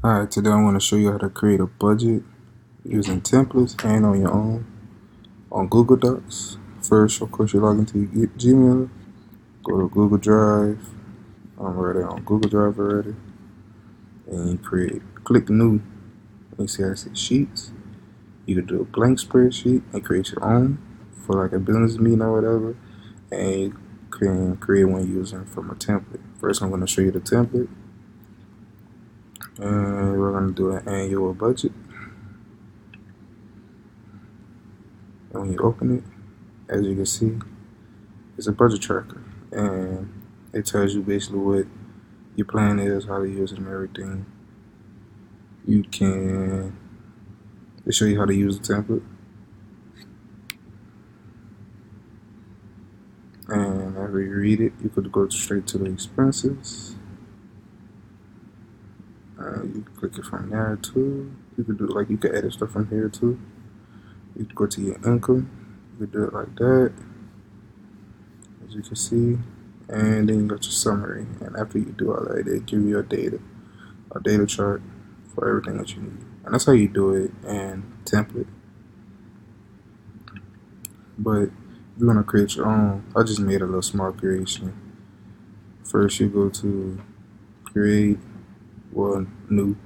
Alright, today I want to show you how to create a budget using templates and on your own on Google Docs. First, of course, you log into your Gmail, go to Google Drive. I'm already on Google Drive already. And you click new. You see how it says Sheets. You can do a blank spreadsheet and create your own for like a business meeting or whatever. And you can create one using from a template. First, I'm going to show you the template. And we're going to do an annual budget. And when you open it, as you can see, it's a budget tracker, and it tells you basically what your plan is, how to use it, and everything. They show you how to use the template, and after you read it, you could go straight to the expenses. You can click it from there too. You could do you could edit stuff from here too. You could go to your income. You could do it like that, as you can see, and then you got your summary. And after you do all that, they give you a data chart for everything that you need. And that's how you do it in template. But if you want to create your own, I just made a little small creation. First, you go to create, new,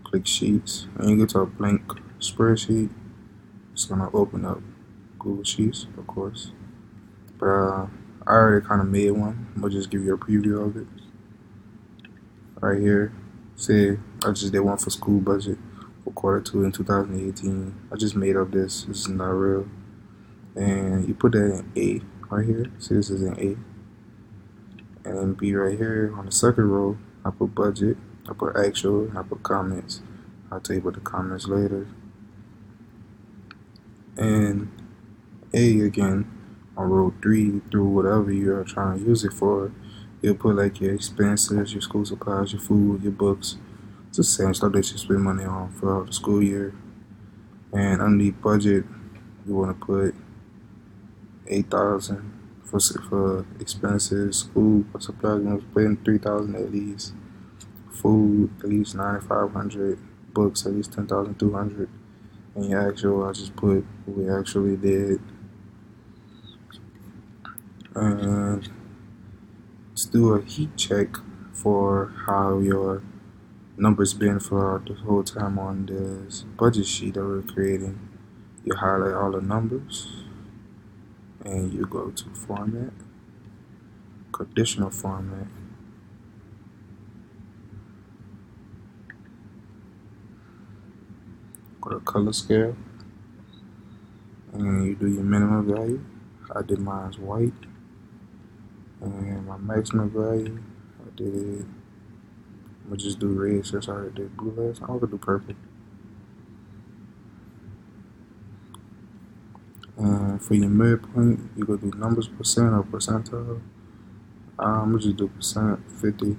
click sheets, and you go to a blank spreadsheet. It's gonna open up Google Sheets, of course. But I already kind of made one. I'm gonna just give you a preview of it. Right here, say I just did one for school budget for Q2 in 2018. I just made up this. This is not real. And you put that in A right here. See, this is in A. And then B right here on the second row, I put budget, I put actual, and I put comments. I'll tell you about the comments later. And A again on row 3 through whatever you're trying to use it for. You'll put like your expenses, your school supplies, your food, your books. It's the same stuff that you spend money on throughout the school year. And underneath budget, you want to put 8,000 for expenses, school supplies. You want to put in 3,000 at least. Food at least 9,500. Books at least 10,200. And your actual, I just put what we actually did. And let's do a heat check for how your numbers been for the whole time on this budget sheet that we're creating. You highlight all the numbers and you go to format, conditional format. Go to color scale and you do your minimum value. I did mine as white. And my maximum value, I did it, I'm gonna just do red since I already did blue last time. I'm gonna do purple. And for your midpoint, you go do numbers percent or percentile. I'm gonna just do percent, 50,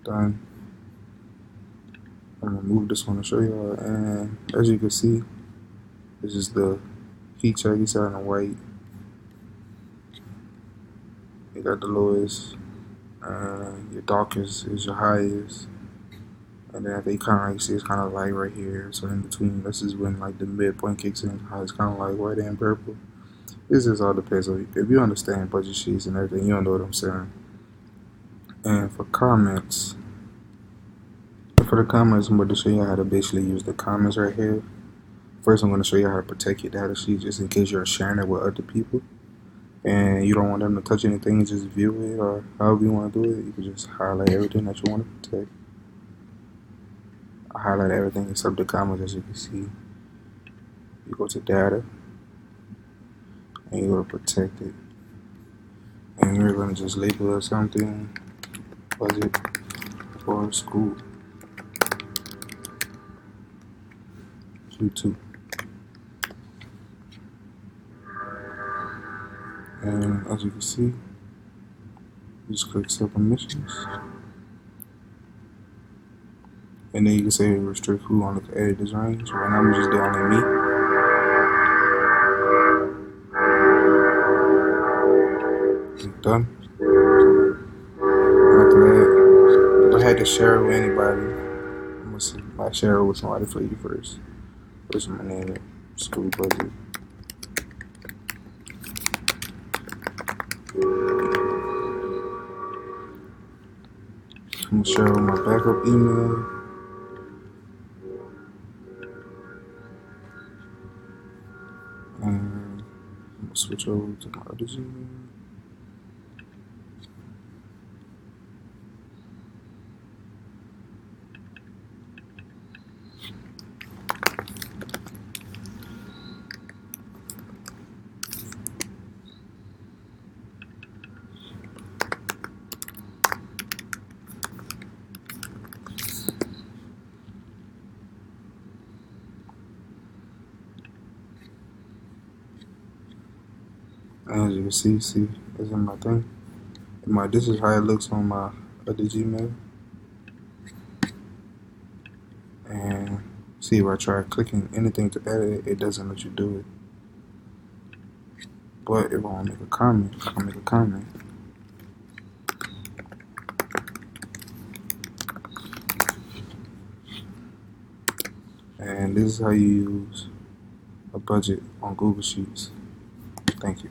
done. I'm gonna move this one to show y'all. And as you can see, this is the heat check. You see in the white. You got the lowest, your darkest is your highest, and then they kind of like see it's kind of light right here. So in between, this is when like the midpoint kicks in. How it's kind of like white and purple. This just all depends on if you understand budget sheets and everything. You don't know what I'm saying. And for comments, I'm going to show you how to basically use the comments right here. First, I'm going to show you how to protect your data sheet just in case you're sharing it with other people and you don't want them to touch anything and just view it, or however you want to do it. You can just highlight everything that you want to protect. I highlight everything except the comments, as you can see. You go to data and you go to protect it, and we're going to just label it something, budget for school Q2. And as you can see, just click save permissions. And then you can say restrict who only can edit this range. Right now I'm just doing only me. Done. After that, I had to share it with anybody. I'm gonna see. I share it with somebody for you first. Where's my name? School budget. I'm gonna share with my backup email. And I'm gonna switch over to my other Gmail. As you can see, it's in my thing. This is how it looks on my other Gmail. And see, if I try clicking anything to edit it, it doesn't let you do it. But if I want to make a comment, I can make a comment. And this is how you use a budget on Google Sheets. Thank you.